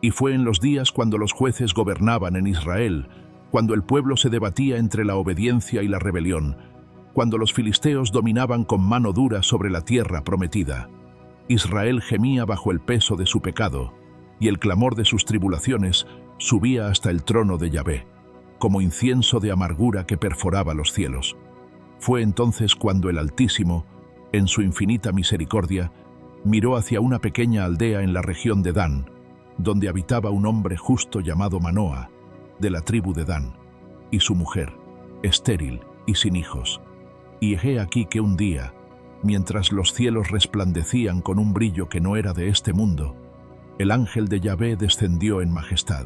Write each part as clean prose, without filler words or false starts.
Y fue en los días cuando los jueces gobernaban en Israel, cuando el pueblo se debatía entre la obediencia y la rebelión, cuando los filisteos dominaban con mano dura sobre la tierra prometida. Israel gemía bajo el peso de su pecado, y el clamor de sus tribulaciones subía hasta el trono de Yahvé, como incienso de amargura que perforaba los cielos. Fue entonces cuando el Altísimo, en su infinita misericordia, miró hacia una pequeña aldea en la región de Dan, donde habitaba un hombre justo llamado Manoa, de la tribu de Dan, y su mujer, estéril y sin hijos. Y he aquí que un día, mientras los cielos resplandecían con un brillo que no era de este mundo, el ángel de Yahvé descendió en majestad,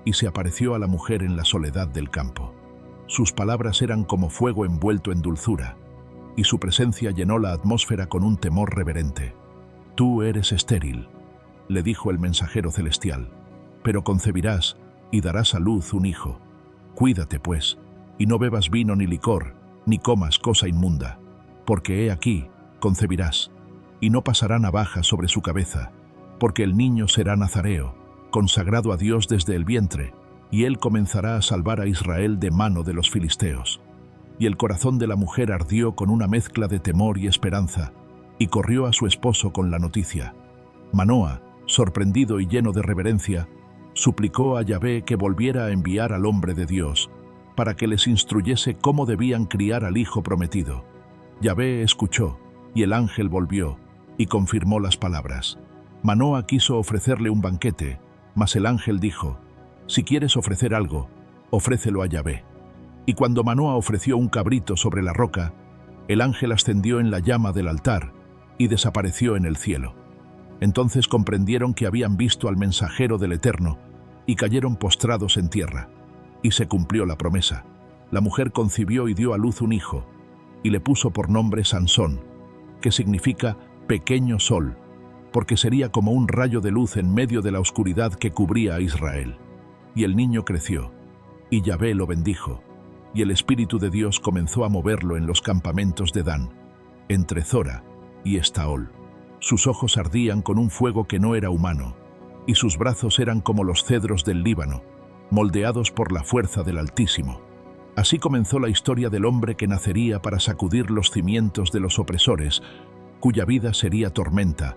y se apareció a la mujer en la soledad del campo. Sus palabras eran como fuego envuelto en dulzura, y su presencia llenó la atmósfera con un temor reverente. «Tú eres estéril», le dijo el mensajero celestial, «pero concebirás y darás a luz un hijo. Cuídate, pues, y no bebas vino ni licor, ni comas cosa inmunda, porque he aquí, concebirás, y no pasará navaja sobre su cabeza, porque el niño será nazareo, consagrado a Dios desde el vientre, y él comenzará a salvar a Israel de mano de los filisteos». Y el corazón de la mujer ardió con una mezcla de temor y esperanza, y corrió a su esposo con la noticia. Manoa, sorprendido y lleno de reverencia, suplicó a Yahvé que volviera a enviar al hombre de Dios, para que les instruyese cómo debían criar al hijo prometido. Yahvé escuchó, y el ángel volvió, y confirmó las palabras. Manoa quiso ofrecerle un banquete, mas el ángel dijo: «Si quieres ofrecer algo, ofrécelo a Yahvé». Y cuando Manoa ofreció un cabrito sobre la roca, el ángel ascendió en la llama del altar y desapareció en el cielo. Entonces comprendieron que habían visto al mensajero del Eterno y cayeron postrados en tierra. Y se cumplió la promesa. La mujer concibió y dio a luz un hijo, y le puso por nombre Sansón, que significa pequeño sol, porque sería como un rayo de luz en medio de la oscuridad que cubría a Israel. Y el niño creció, y Yahvé lo bendijo, y el Espíritu de Dios comenzó a moverlo en los campamentos de Dan, entre Zora y Estaol. Sus ojos ardían con un fuego que no era humano, y sus brazos eran como los cedros del Líbano, moldeados por la fuerza del Altísimo. Así comenzó la historia del hombre que nacería para sacudir los cimientos de los opresores, cuya vida sería tormenta,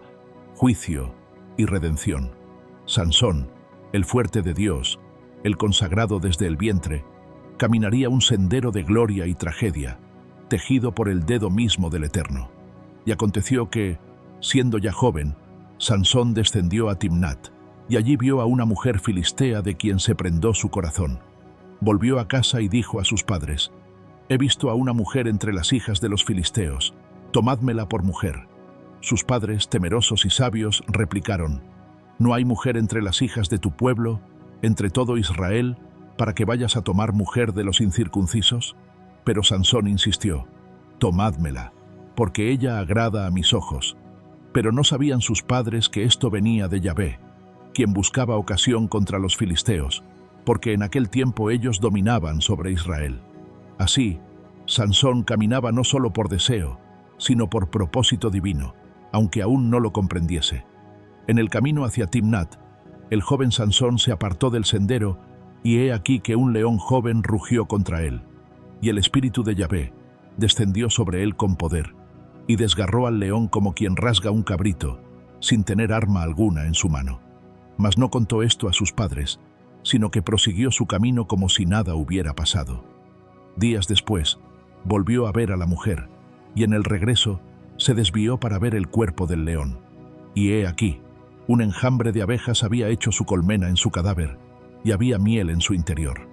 juicio y redención. Sansón, el fuerte de Dios, el consagrado desde el vientre, caminaría un sendero de gloria y tragedia, tejido por el dedo mismo del Eterno. Y aconteció que, siendo ya joven, Sansón descendió a Timnat, y allí vio a una mujer filistea de quien se prendó su corazón. Volvió a casa y dijo a sus padres: «He visto a una mujer entre las hijas de los filisteos, tomádmela por mujer». Sus padres, temerosos y sabios, replicaron: «¿No hay mujer entre las hijas de tu pueblo, entre todo Israel, para que vayas a tomar mujer de los incircuncisos?» Pero Sansón insistió: «Tomádmela, porque ella agrada a mis ojos». Pero no sabían sus padres que esto venía de Yahvé, quien buscaba ocasión contra los filisteos, porque en aquel tiempo ellos dominaban sobre Israel. Así, Sansón caminaba no solo por deseo, sino por propósito divino, aunque aún no lo comprendiese. En el camino hacia Timnat, el joven Sansón se apartó del sendero, y he aquí que un león joven rugió contra él, y el Espíritu de Yahvé descendió sobre él con poder, y desgarró al león como quien rasga un cabrito, sin tener arma alguna en su mano. Mas no contó esto a sus padres, sino que prosiguió su camino como si nada hubiera pasado. Días después, volvió a ver a la mujer, y en el regreso se desvió para ver el cuerpo del león. Y he aquí, un enjambre de abejas había hecho su colmena en su cadáver, y había miel en su interior.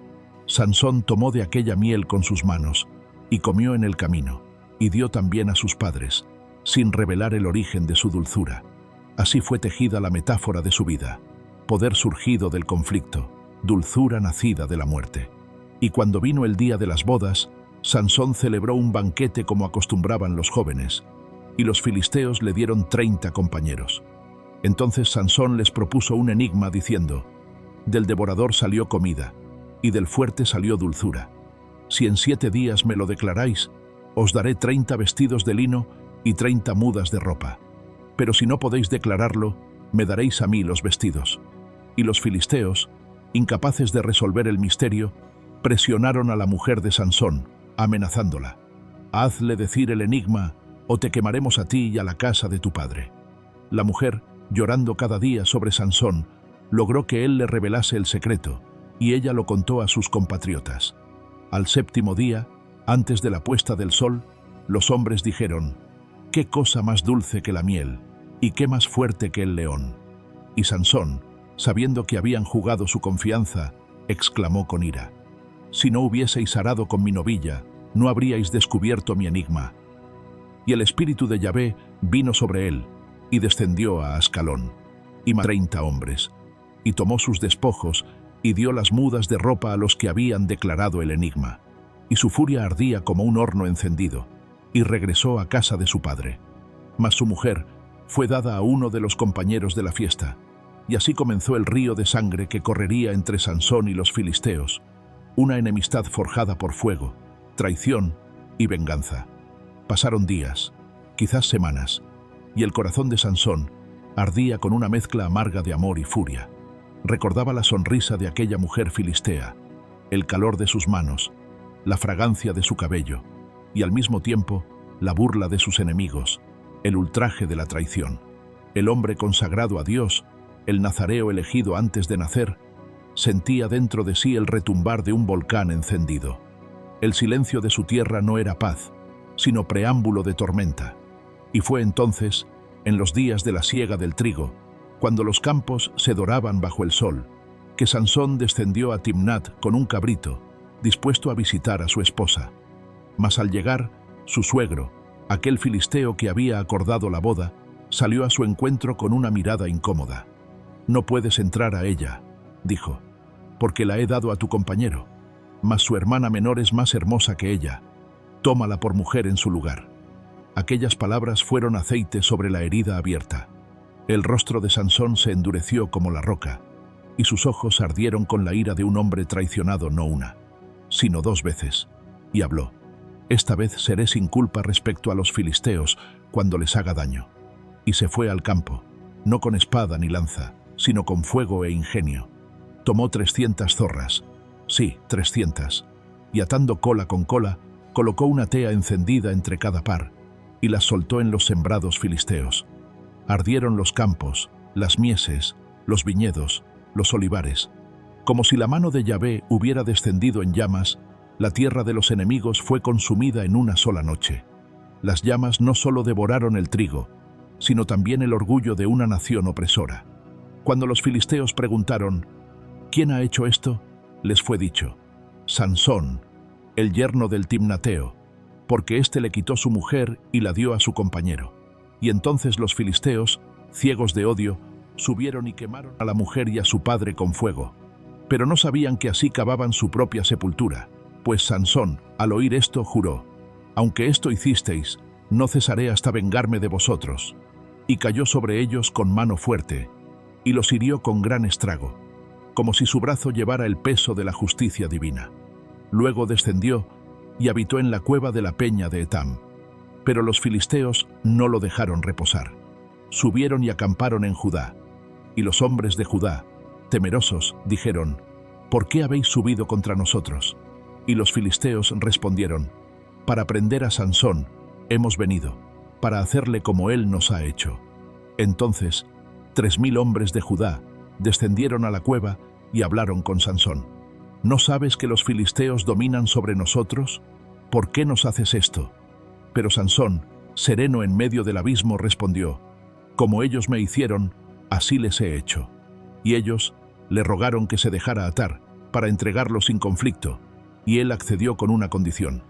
Sansón tomó de aquella miel con sus manos, y comió en el camino, y dio también a sus padres, sin revelar el origen de su dulzura. Así fue tejida la metáfora de su vida: poder surgido del conflicto, dulzura nacida de la muerte. Y cuando vino el día de las bodas, Sansón celebró un banquete como acostumbraban los jóvenes, y los filisteos le dieron 30 compañeros. Entonces Sansón les propuso un enigma diciendo: «Del devorador salió comida, y del fuerte salió dulzura. Si en 7 días me lo declaráis, os daré 30 vestidos de lino y 30 mudas de ropa. Pero si no podéis declararlo, me daréis a mí los vestidos». Y los filisteos, incapaces de resolver el misterio, presionaron a la mujer de Sansón, amenazándola. «Hazle decir el enigma, o te quemaremos a ti y a la casa de tu padre». La mujer, llorando cada día sobre Sansón, logró que él le revelase el secreto, y ella lo contó a sus compatriotas. Al séptimo día, antes de la puesta del sol, los hombres dijeron: «¿Qué cosa más dulce que la miel, y qué más fuerte que el león?». Y Sansón, sabiendo que habían jugado su confianza, exclamó con ira: «Si no hubieseis arado con mi novilla, no habríais descubierto mi enigma». Y el espíritu de Yahvé vino sobre él, y descendió a Ascalón, y mató 30 hombres, y tomó sus despojos, y dio las mudas de ropa a los que habían declarado el enigma. Y su furia ardía como un horno encendido, y regresó a casa de su padre. Mas su mujer fue dada a uno de los compañeros de la fiesta, y así comenzó el río de sangre que correría entre Sansón y los filisteos, una enemistad forjada por fuego, traición y venganza. Pasaron días, quizás semanas, y el corazón de Sansón ardía con una mezcla amarga de amor y furia. Recordaba la sonrisa de aquella mujer filistea, el calor de sus manos, la fragancia de su cabello, y al mismo tiempo la burla de sus enemigos, el ultraje de la traición. El hombre consagrado a Dios, el nazareo elegido antes de nacer, sentía dentro de sí el retumbar de un volcán encendido. El silencio de su tierra no era paz, sino preámbulo de tormenta. Y fue entonces, en los días de la siega del trigo, cuando los campos se doraban bajo el sol, que Sansón descendió a Timnat con un cabrito, dispuesto a visitar a su esposa. Mas al llegar, su suegro, aquel filisteo que había acordado la boda, salió a su encuentro con una mirada incómoda. «No puedes entrar a ella», dijo, «porque la he dado a tu compañero, mas su hermana menor es más hermosa que ella. Tómala por mujer en su lugar». Aquellas palabras fueron aceite sobre la herida abierta. El rostro de Sansón se endureció como la roca, y sus ojos ardieron con la ira de un hombre traicionado no una, sino 2 veces, y habló: «Esta vez seré sin culpa respecto a los filisteos cuando les haga daño». Y se fue al campo, no con espada ni lanza, sino con fuego e ingenio. Tomó 300 zorras, sí, 300, y atando cola con cola, colocó una tea encendida entre cada par, y las soltó en los sembrados filisteos. Ardieron los campos, las mieses, los viñedos, los olivares. Como si la mano de Yahvé hubiera descendido en llamas, la tierra de los enemigos fue consumida en una sola noche. Las llamas no solo devoraron el trigo, sino también el orgullo de una nación opresora. Cuando los filisteos preguntaron: «¿Quién ha hecho esto?», les fue dicho: «Sansón, el yerno del timnateo, porque éste le quitó su mujer y la dio a su compañero». Y entonces los filisteos, ciegos de odio, subieron y quemaron a la mujer y a su padre con fuego. Pero no sabían que así cavaban su propia sepultura, pues Sansón, al oír esto, juró: «Aunque esto hicisteis, no cesaré hasta vengarme de vosotros». Y cayó sobre ellos con mano fuerte, y los hirió con gran estrago, como si su brazo llevara el peso de la justicia divina. Luego descendió y habitó en la cueva de la peña de Etam. Pero los filisteos no lo dejaron reposar. Subieron y acamparon en Judá. Y los hombres de Judá, temerosos, dijeron: «¿Por qué habéis subido contra nosotros?». Y los filisteos respondieron: «Para prender a Sansón hemos venido, para hacerle como él nos ha hecho». Entonces 3000 hombres de Judá descendieron a la cueva y hablaron con Sansón: «¿No sabes que los filisteos dominan sobre nosotros? ¿Por qué nos haces esto?». Pero Sansón, sereno en medio del abismo, respondió: «Como ellos me hicieron, así les he hecho». Y ellos le rogaron que se dejara atar, para entregarlo sin conflicto, y él accedió con una condición: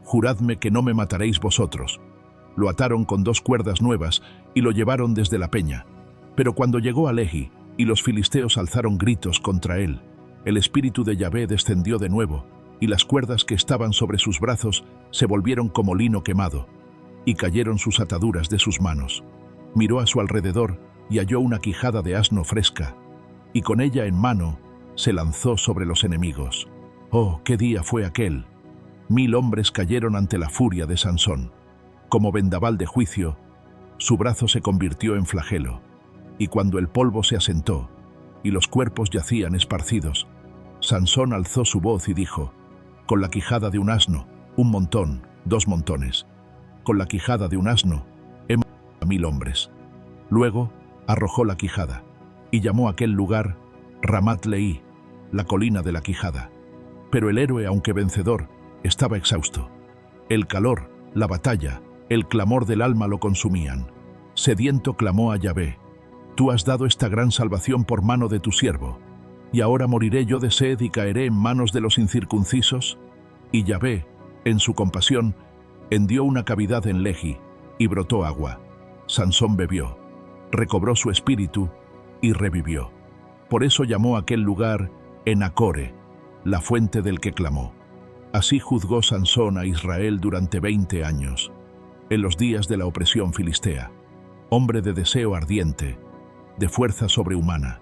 «Juradme que no me mataréis vosotros». Lo ataron con 2 cuerdas nuevas y lo llevaron desde la peña. Pero cuando llegó a Lehi y los filisteos alzaron gritos contra él, el espíritu de Yahvé descendió de nuevo, y las cuerdas que estaban sobre sus brazos se volvieron como lino quemado, y cayeron sus ataduras de sus manos. Miró a su alrededor y halló una quijada de asno fresca, y con ella en mano se lanzó sobre los enemigos. ¡Oh, qué día fue aquel! 1000 hombres cayeron ante la furia de Sansón. Como vendaval de juicio, su brazo se convirtió en flagelo, y cuando el polvo se asentó, y los cuerpos yacían esparcidos. Sansón alzó su voz y dijo: «Con la quijada de un asno, un montón, 2 montones. Con la quijada de un asno, he matado a 1000 hombres». Luego arrojó la quijada y llamó a aquel lugar Ramat Leí, la colina de la quijada. Pero el héroe, aunque vencedor, estaba exhausto. El calor, la batalla, el clamor del alma lo consumían. Sediento clamó a Yahvé: «Tú has dado esta gran salvación por mano de tu siervo, ¿y ahora moriré yo de sed y caeré en manos de los incircuncisos?». Y Yahvé, en su compasión, hendió una cavidad en Lehi y brotó agua. Sansón bebió, recobró su espíritu y revivió. Por eso llamó aquel lugar Enacore, la fuente del que clamó. Así juzgó Sansón a Israel durante 20 años, en los días de la opresión filistea. Hombre de deseo ardiente, de fuerza sobrehumana,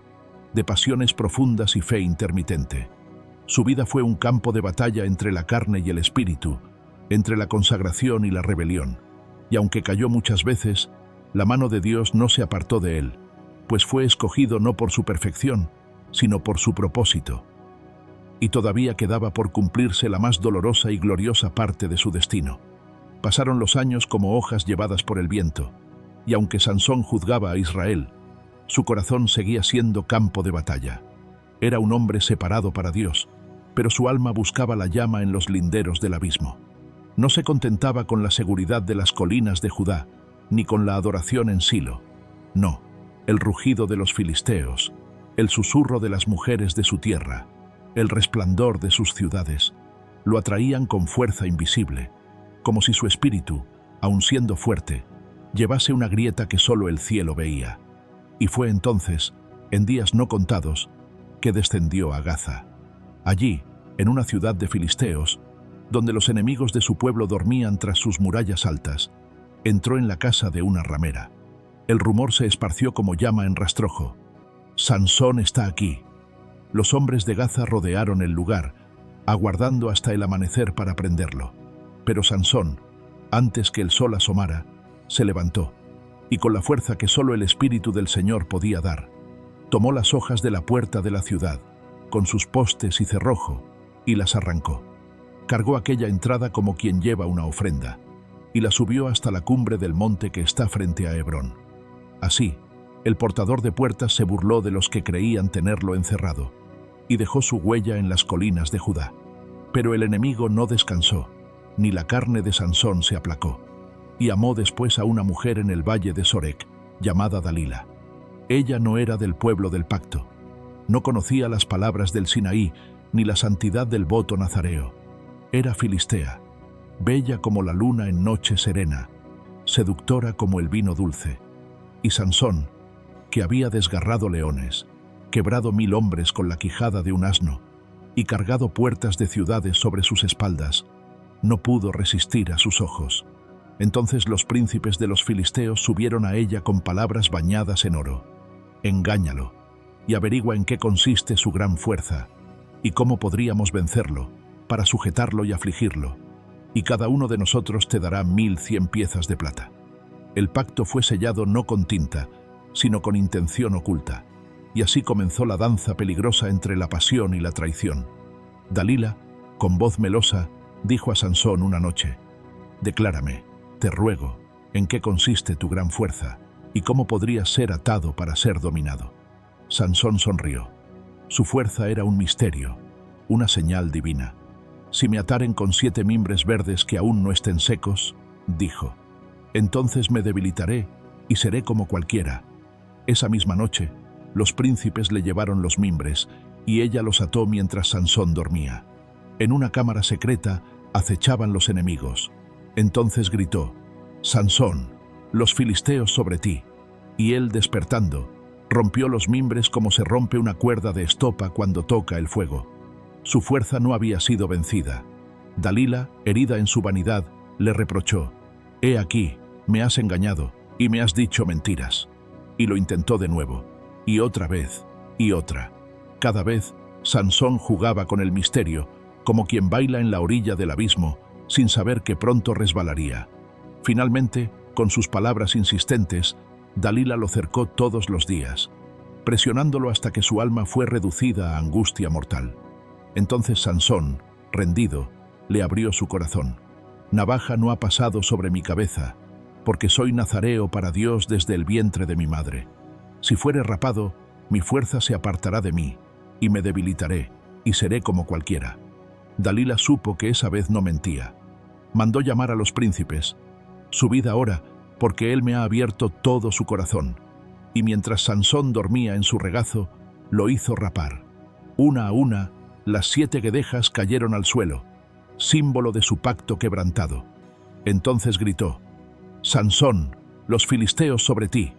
de pasiones profundas y fe intermitente. Su vida fue un campo de batalla entre la carne y el espíritu, entre la consagración y la rebelión. Y aunque cayó muchas veces, la mano de Dios no se apartó de él, pues fue escogido no por su perfección, sino por su propósito. Y todavía quedaba por cumplirse la más dolorosa y gloriosa parte de su destino. Pasaron los años como hojas llevadas por el viento, y aunque Sansón juzgaba a Israel, su corazón seguía siendo campo de batalla. Era un hombre separado para Dios, pero su alma buscaba la llama en los linderos del abismo. No se contentaba con la seguridad de las colinas de Judá, ni con la adoración en Silo. No, el rugido de los filisteos, el susurro de las mujeres de su tierra, el resplandor de sus ciudades, lo atraían con fuerza invisible, como si su espíritu, aun siendo fuerte, llevase una grieta que solo el cielo veía. Y fue entonces, en días no contados, que descendió a Gaza. Allí, en una ciudad de filisteos, donde los enemigos de su pueblo dormían tras sus murallas altas, entró en la casa de una ramera. El rumor se esparció como llama en rastrojo: «Sansón está aquí». Los hombres de Gaza rodearon el lugar, aguardando hasta el amanecer para prenderlo. Pero Sansón, antes que el sol asomara, se levantó, y con la fuerza que solo el Espíritu del Señor podía dar, tomó las hojas de la puerta de la ciudad, con sus postes y cerrojo, y las arrancó. Cargó aquella entrada como quien lleva una ofrenda, y la subió hasta la cumbre del monte que está frente a Hebrón. Así, el portador de puertas se burló de los que creían tenerlo encerrado, y dejó su huella en las colinas de Judá. Pero el enemigo no descansó, ni la carne de Sansón se aplacó, y amó después a una mujer en el valle de Sorek, llamada Dalila. Ella no era del pueblo del pacto, no conocía las palabras del Sinaí, ni la santidad del voto nazareo. Era filistea, bella como la luna en noche serena, seductora como el vino dulce. Y Sansón, que había desgarrado leones, quebrado 1000 hombres con la quijada de un asno, y cargado puertas de ciudades sobre sus espaldas, no pudo resistir a sus ojos. Entonces los príncipes de los filisteos subieron a ella con palabras bañadas en oro: «Engáñalo, y averigua en qué consiste su gran fuerza, y cómo podríamos vencerlo, para sujetarlo y afligirlo, y cada uno de nosotros te dará 1100 piezas de plata». El pacto fue sellado no con tinta, sino con intención oculta, y así comenzó la danza peligrosa entre la pasión y la traición. Dalila, con voz melosa, dijo a Sansón una noche: «Declárame, te ruego, en qué consiste tu gran fuerza, y cómo podrías ser atado para ser dominado». Sansón sonrió. Su fuerza era un misterio, una señal divina. «Si me ataren con 7 mimbres verdes que aún no estén secos», dijo, «entonces me debilitaré y seré como cualquiera». Esa misma noche, los príncipes le llevaron los mimbres, y ella los ató mientras Sansón dormía. En una cámara secreta acechaban los enemigos. Entonces gritó: «Sansón, los filisteos sobre ti». Y él, despertando, rompió los mimbres como se rompe una cuerda de estopa cuando toca el fuego. Su fuerza no había sido vencida. Dalila, herida en su vanidad, le reprochó: «He aquí, me has engañado y me has dicho mentiras». Y lo intentó de nuevo, y otra vez, y otra. Cada vez, Sansón jugaba con el misterio, como quien baila en la orilla del abismo, sin saber que pronto resbalaría. Finalmente, con sus palabras insistentes, Dalila lo cercó todos los días. presionándolo hasta que su alma fue reducida a angustia mortal. Entonces Sansón, rendido, le abrió su corazón. Navaja no ha pasado sobre mi cabeza, porque soy nazareo para Dios desde el vientre de mi madre. Si fuere rapado, mi fuerza se apartará de mí, y me debilitaré, y seré como cualquiera. Dalila supo que esa vez no mentía. Mandó llamar a los príncipes. Subid ahora, porque él me ha abierto todo su corazón. Y mientras Sansón dormía en su regazo, lo hizo rapar. Una a una, las 7 guedejas cayeron al suelo, símbolo de su pacto quebrantado. Entonces gritó: «Sansón, los filisteos sobre ti».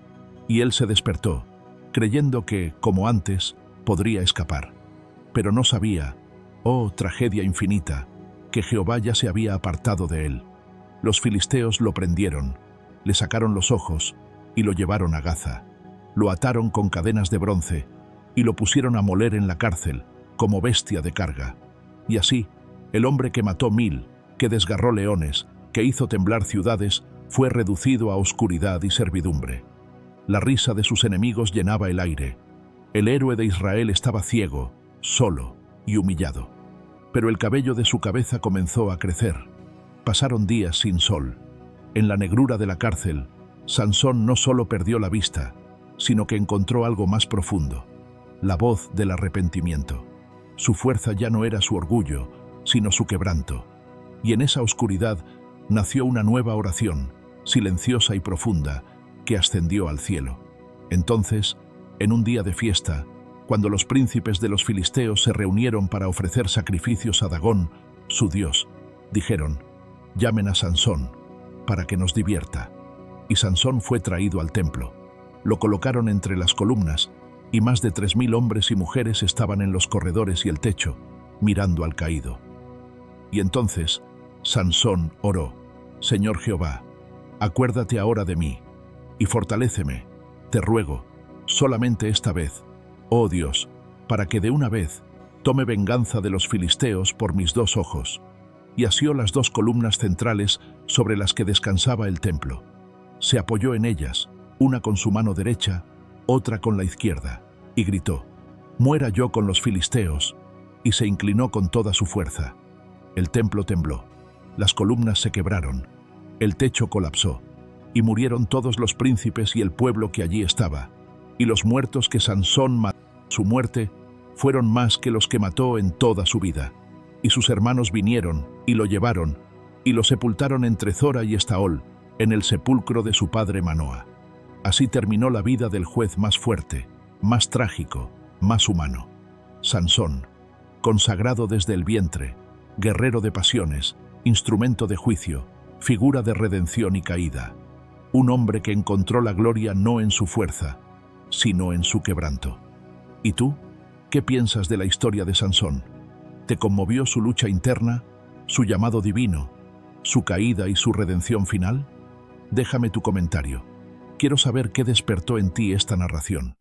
Y él se despertó, creyendo que, como antes, podría escapar. Pero no sabía, oh tragedia infinita, que Jehová ya se había apartado de él. Los filisteos lo prendieron, le sacaron los ojos y lo llevaron a Gaza. Lo ataron con cadenas de bronce y lo pusieron a moler en la cárcel, como bestia de carga. Y así, el hombre que mató 1000, que desgarró leones, que hizo temblar ciudades, fue reducido a oscuridad y servidumbre. La risa de sus enemigos llenaba el aire. El héroe de Israel estaba ciego, solo y humillado. Pero el cabello de su cabeza comenzó a crecer. Pasaron días sin sol. En la negrura de la cárcel, Sansón no solo perdió la vista, sino que encontró algo más profundo: la voz del arrepentimiento. Su fuerza ya no era su orgullo, sino su quebranto. Y en esa oscuridad nació una nueva oración, silenciosa y profunda, que ascendió al cielo. Entonces, en un día de fiesta, cuando los príncipes de los filisteos se reunieron para ofrecer sacrificios a Dagón, su dios, dijeron: «Llamen a Sansón, para que nos divierta». Y Sansón fue traído al templo. Lo colocaron entre las columnas, y más de 3000 hombres y mujeres estaban en los corredores y el techo, mirando al caído. Y entonces Sansón oró: «Señor Jehová, acuérdate ahora de mí, y fortaléceme, te ruego, solamente esta vez, oh Dios, para que de una vez tome venganza de los filisteos por mis 2 ojos». Y asió las 2 columnas centrales sobre las que descansaba el templo. Se apoyó en ellas, una con su mano derecha, otra con la izquierda, y gritó: «Muera yo con los filisteos», y se inclinó con toda su fuerza. El templo tembló, las columnas se quebraron, el techo colapsó, y murieron todos los príncipes y el pueblo que allí estaba, y los muertos que Sansón mató en su muerte fueron más que los que mató en toda su vida. Y sus hermanos vinieron, y lo llevaron, y lo sepultaron entre Zora y Estaol, en el sepulcro de su padre Manoa. Así terminó la vida del juez más fuerte, más trágico, más humano. Sansón, consagrado desde el vientre, guerrero de pasiones, instrumento de juicio, figura de redención y caída. Un hombre que encontró la gloria no en su fuerza, sino en su quebranto. ¿Y tú? ¿Qué piensas de la historia de Sansón? ¿Te conmovió su lucha interna, su llamado divino, su caída y su redención final? Déjame tu comentario. Quiero saber qué despertó en ti esta narración.